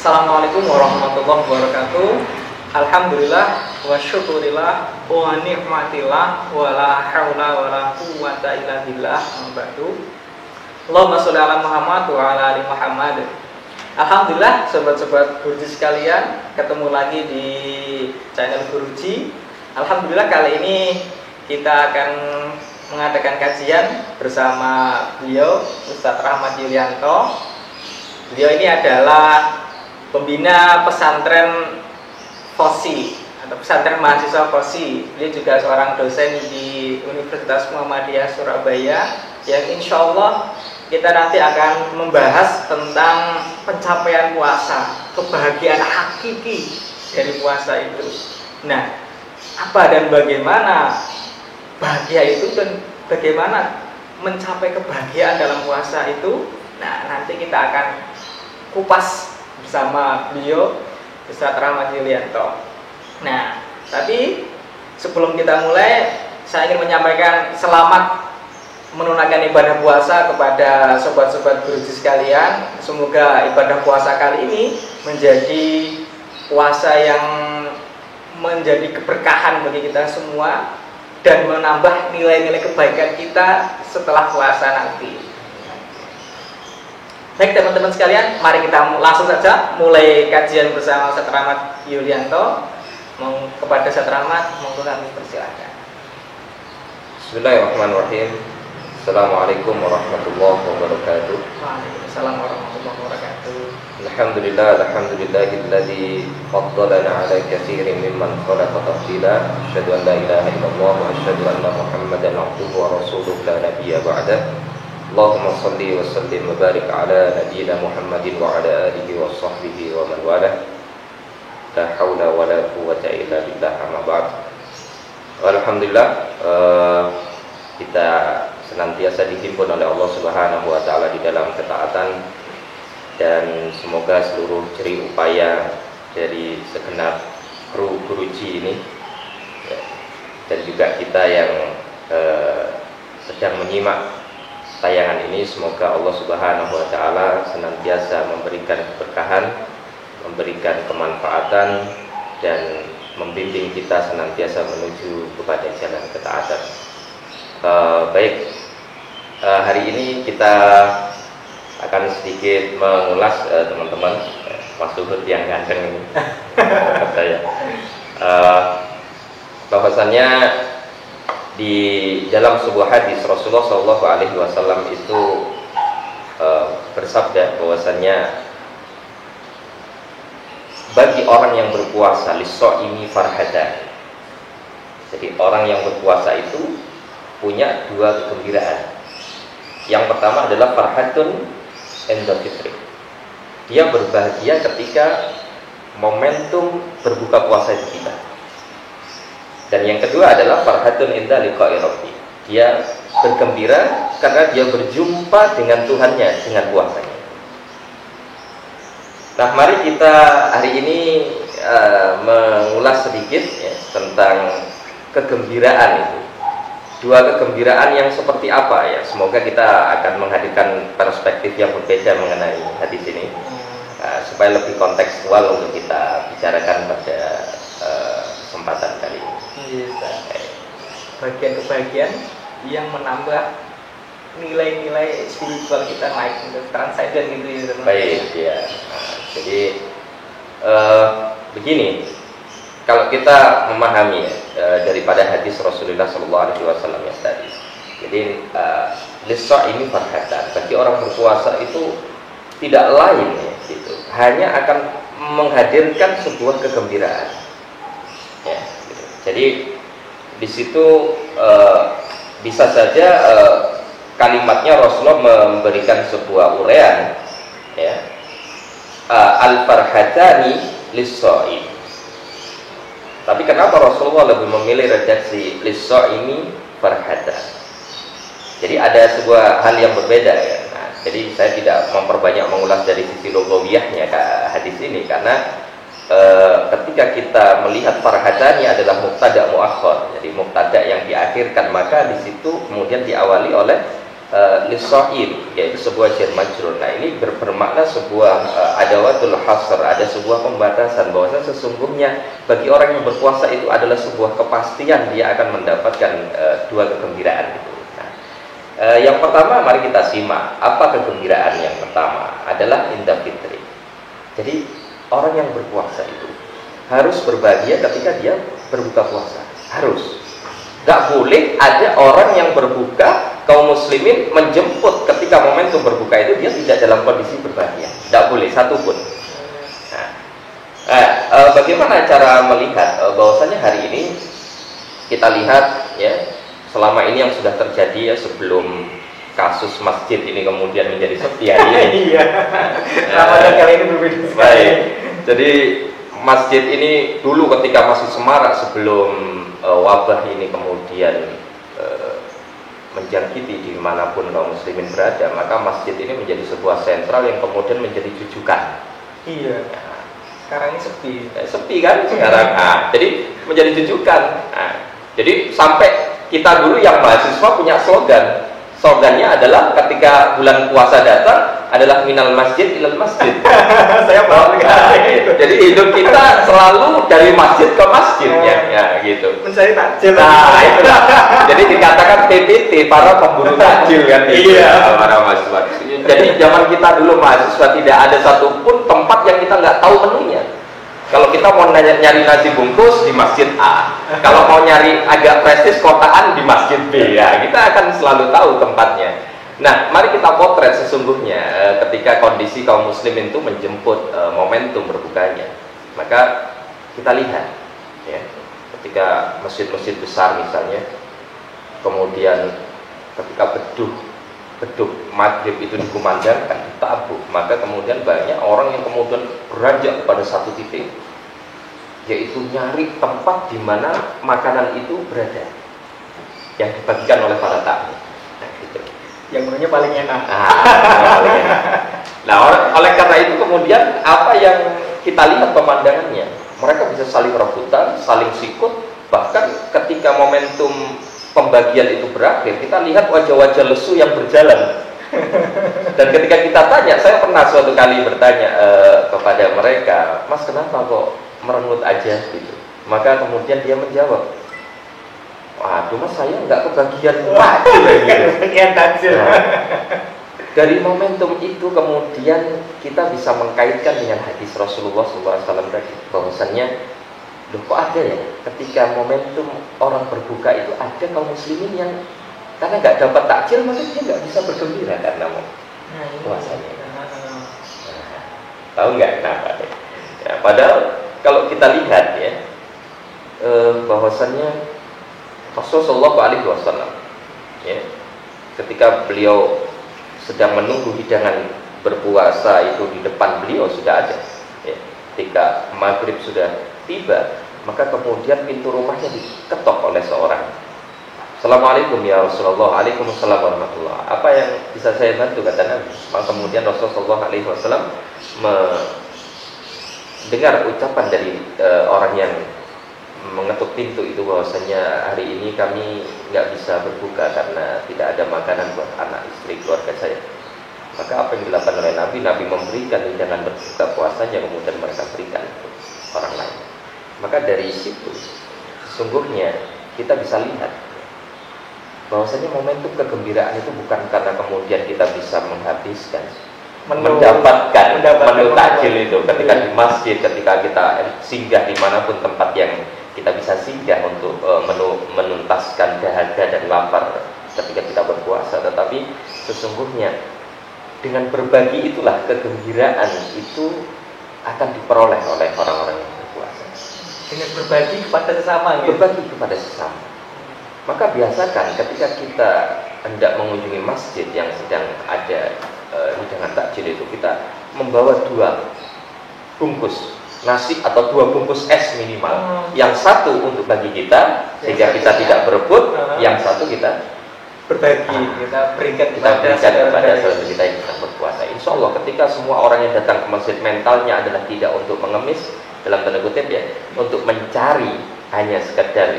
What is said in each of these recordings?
Assalamualaikum warahmatullahi wabarakatuh. Alhamdulillah wa syukurillah wa nikmatillah wa la haula wa la quwwata illa billah. Allahumma sholli ala Muhammad wa ala ali Muhammad. Alhamdulillah sobat-sobat Guruji sekalian, ketemu lagi di channel Guruji. Alhamdulillah kali ini kita akan mengadakan kajian bersama beliau Ustadz Rahmat Yulianto. Beliau ini adalah pembina pesantren FOSI atau pesantren mahasiswa FOSI. Beliau juga seorang dosen di Universitas Muhammadiyah Surabaya yang insya Allah kita nanti akan membahas tentang pencapaian puasa, kebahagiaan hakiki dari puasa itu. Nah, apa dan bagaimana bahagia itu dan bagaimana mencapai kebahagiaan dalam puasa itu? Nah, nanti kita akan kupas bersama beliau Ustadz Rahmat Yulianto. Nah, tapi sebelum kita mulai, saya ingin menyampaikan selamat menunaikan ibadah puasa kepada sobat-sobat Guruji sekalian. Semoga ibadah puasa kali ini menjadi puasa yang menjadi keberkahan bagi kita semua dan menambah nilai-nilai kebaikan kita setelah puasa nanti. Baik teman-teman sekalian, mari kita langsung saja mulai kajian bersama Ustadz Rahmat Yulianto. Kepada Ustadz Rahmat, monggo kami persilakan. Bismillahirrahmanirrahim. Assalamualaikum warahmatullahi wabarakatuh. Waalaikumsalam warahmatullahi wabarakatuh. Alhamdulillahilladzi faddalana ala katsirin mimman khalaqa tafdila. Asyhadu an la ilaha illallah wa asyhadu anna Muhammadan abduhu wa rasuluhu la nabiyya ba'da. Allahumma shalli wa sallim wa barik ala nabiyyina Muhammadin wa ala alihi wa sahbihi wa man walah. La haula wa la quwwata illa billah, amma ba'd. Alhamdulillah, kita senantiasa dihimpun oleh Allah Subhanahu wa taala di dalam ketaatan, dan semoga seluruh jerih upaya dari segenap kru Guruji ini dan juga kita yang sedang menyimak tayangan ini, semoga Allah Subhanahu wa taala senantiasa memberikan keberkahan, memberikan kemanfaatan, dan membimbing kita senantiasa menuju kepada jalan ketaatan. Baik, hari ini kita akan sedikit mengulas teman-teman, Mas Luhut yang ganteng ini saya, bahwasannya di dalam sebuah hadis Rasulullah SAW itu bersabda bahwasannya bagi orang yang berpuasa lis-shaimi farhatan. Jadi orang yang berpuasa itu punya dua kegembiraan. Yang pertama adalah farhatun inda fitri. Dia berbahagia ketika momentum berbuka puasa itu tiba. Dan yang kedua adalah farhatun inda liqa'i rabbi. Dia bergembira karena dia berjumpa dengan Tuhannya dengan puasanya. Nah, mari kita hari ini mengulas sedikit ya, tentang kegembiraan itu. Dua kegembiraan yang seperti apa ya? Semoga kita akan menghadirkan perspektif yang berbeda mengenai hadis ini, supaya lebih kontekstual untuk kita bicarakan pada kesempatan kali ini. Bagian-kebagian yang menambah nilai-nilai spiritual kita naik untuk transcendent gitu ya teman-teman. Baik ya. Jadi begini, kalau kita memahami daripada hadis Rasulullah SAW yang tadi, jadi lis-shaimi farhatan, bagi orang berpuasa itu tidak lain ya, gitu, hanya akan menghadirkan sebuah kegembiraan. Ya, gitu. Jadi di situ bisa saja kalimatnya Rasulullah memberikan sebuah uraian, ya, al-farhatani lis-shaim. Tapi kenapa Rasulullah lebih memilih redaksi lis-shaimi farhatan? Jadi ada sebuah hal yang berbeda ya. Nah, jadi saya tidak memperbanyak mengulas dari sisi lugawiyahnya hadis ini, karena ketika kita melihat farhatannya adalah mubtada muakhkhar, jadi mubtada yang diakhirkan, maka di situ kemudian diawali oleh lisoil, yaitu sebuah jar majrur. Nah ini bermakna sebuah adawatul hasr, ada sebuah pembatasan bahwasanya sesungguhnya bagi orang yang berpuasa itu adalah sebuah kepastian dia akan mendapatkan dua kegembiraan itu. Nah, yang pertama mari kita simak apa kegembiraan yang pertama adalah indah fitri. Jadi orang yang berpuasa itu harus berbahagia ketika dia berbuka puasa, harus. Gak boleh ada orang yang berbuka, kaum muslimin menjemput ketika momentum berbuka itu dia tidak dalam kondisi berbahagia. Gak boleh satupun. Bagaimana cara melihat bahwasanya hari ini kita lihat ya, selama ini yang sudah terjadi ya, sebelum kasus masjid ini kemudian menjadi sepi hari ini. Iya. Ramadan kali ini berbeda. Baik. Jadi masjid ini dulu ketika masih semarak sebelum wabah ini kemudian menjangkiti dimanapun kaum muslimin berada, maka masjid ini menjadi sebuah sentral yang kemudian menjadi jujukan. Iya. Sekarang ini sepi. Sepi kan sekarang. Jadi menjadi jujukan. Jadi sampai kita dulu yang mahasiswa punya slogan. Slogannya adalah ketika bulan puasa datang adalah minal masjid ilal masjid. Saya paham gitu. Jadi hidup kita selalu dari masjid ke masjid ya gitu. Mencari takjil. Nah, itulah. Jadi dikatakan PPT, para pemburu takjil kan. Iya. Para mahasiswa. Jadi zaman kita dulu mahasiswa tidak ada satupun tempat yang kita nggak tahu menunya. Kalau kita mau nyari nasi bungkus di masjid A, kalau mau nyari agak prestis kotaan di masjid B, ya kita akan selalu tahu tempatnya. Nah, mari kita potret sesungguhnya ketika kondisi kaum muslimin itu menjemput momentum berbukanya. Maka kita lihat, ya, ketika masjid-masjid besar misalnya, kemudian ketika beduk maghrib itu dikumandangkan, ditabuh, maka kemudian banyak orang yang kemudian beranjak kepada satu titik, yaitu nyari tempat di mana makanan itu berada yang dibagikan oleh para tamu. Nah, gitu. Yang menunya paling enak. Nah, oleh karena itu kemudian apa yang kita lihat pemandangannya, mereka bisa saling rebutan, saling sikut, bahkan ketika momentum pembagian itu berakhir, kita lihat wajah-wajah lesu yang berjalan. Dan ketika kita tanya, saya pernah suatu kali bertanya kepada mereka, Mas kenapa kok merengut aja gitu? Maka kemudian dia menjawab, waduh Mas, saya nggak kebagian takjil gitu. Kebagian takjil. Dari momentum itu kemudian kita bisa mengkaitkan dengan hadis Rasulullah SAW tadi, bahwasannya loh kok ada ya ketika momentum orang berbuka itu ada kaum muslimin yang karena nggak dapat takjil maka dia nggak bisa bergembira karena mau puasanya. Tahu nggak kenapa? Ya, padahal kalau kita lihat ya bahwasannya Rasulullah SAW ya, ketika beliau sedang menunggu hidangan berpuasa itu di depan beliau sudah ada ya. Ketika maghrib sudah tiba, maka kemudian pintu rumahnya diketok oleh seorang. Assalamualaikum ya Rasulullah. Waalaikumsalam warahmatullah. Apa yang bisa saya bantu, kata Nabi. Maka kemudian Rasulullah SAW mendengar ucapan dari orang yang mengetuk pintu itu, bahwasanya hari ini kami nggak bisa berbuka karena tidak ada makanan buat anak istri keluarga saya. Maka apa yang dilakukan oleh Nabi, Nabi memberikan hidangan berbuka puasanya, kemudian mereka berikan untuk orang lain. Maka dari situ sesungguhnya kita bisa lihat bahwasanya momentum kegembiraan itu bukan karena kemudian kita bisa menghabiskan mendapatkan menu takjil itu ketika di masjid, ketika kita singgah dimanapun tempat yang kita bisa singgah untuk menuntaskan dahaga dan lapar ketika kita berpuasa, tetapi sesungguhnya dengan berbagi itulah kegembiraan itu akan diperoleh oleh orang-orang yang berpuasa. Dengan berbagi kepada sesama, berbagi kepada sesama. Maka biasakan ketika kita hendak mengunjungi masjid yang sedang ada hidangan takjil itu, kita membawa 2 bungkus nasi atau 2 bungkus es minimal. Yang satu untuk bagi kita sehingga kita tidak berebut, yang satu kita berbagi, kita berikan kepada saudara kita yang sedang berpuasa. Insya Allah ketika semua orang yang datang ke masjid mentalnya adalah tidak untuk mengemis, dalam tanda kutip ya, untuk mencari hanya sekedar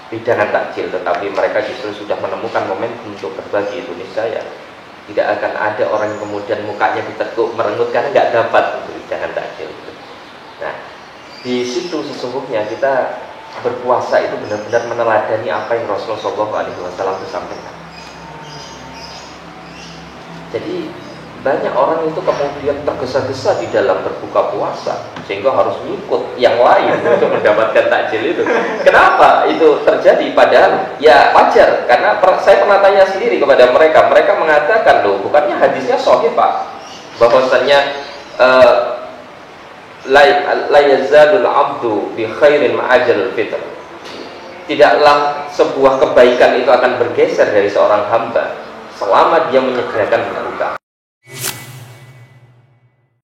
hidangan takjil, tetapi mereka justru sudah menemukan momentum untuk berbagi, itu niscaya tidak akan ada orang yang kemudian mukanya ditekuk merengut karena nggak dapat untuk hidangan takjil. Nah, di situ sesungguhnya kita berpuasa itu benar-benar meneladani apa yang Rasulullah SAW sampaikan. Jadi banyak orang itu kemudian tergesa-gesa di dalam berbuka puasa sehingga harus ngikut yang lain untuk mendapatkan takjil itu. Kenapa itu terjadi? Padahal ya wajar, karena saya pernah tanya sendiri kepada mereka. Mereka mengatakan, loh, bukannya hadisnya sahih Pak, bahwasannya la yazalul abdu bi khairin ma'ajal fitr. Tidaklah sebuah kebaikan itu akan bergeser dari seorang hamba selama dia menyegerakan berbuka.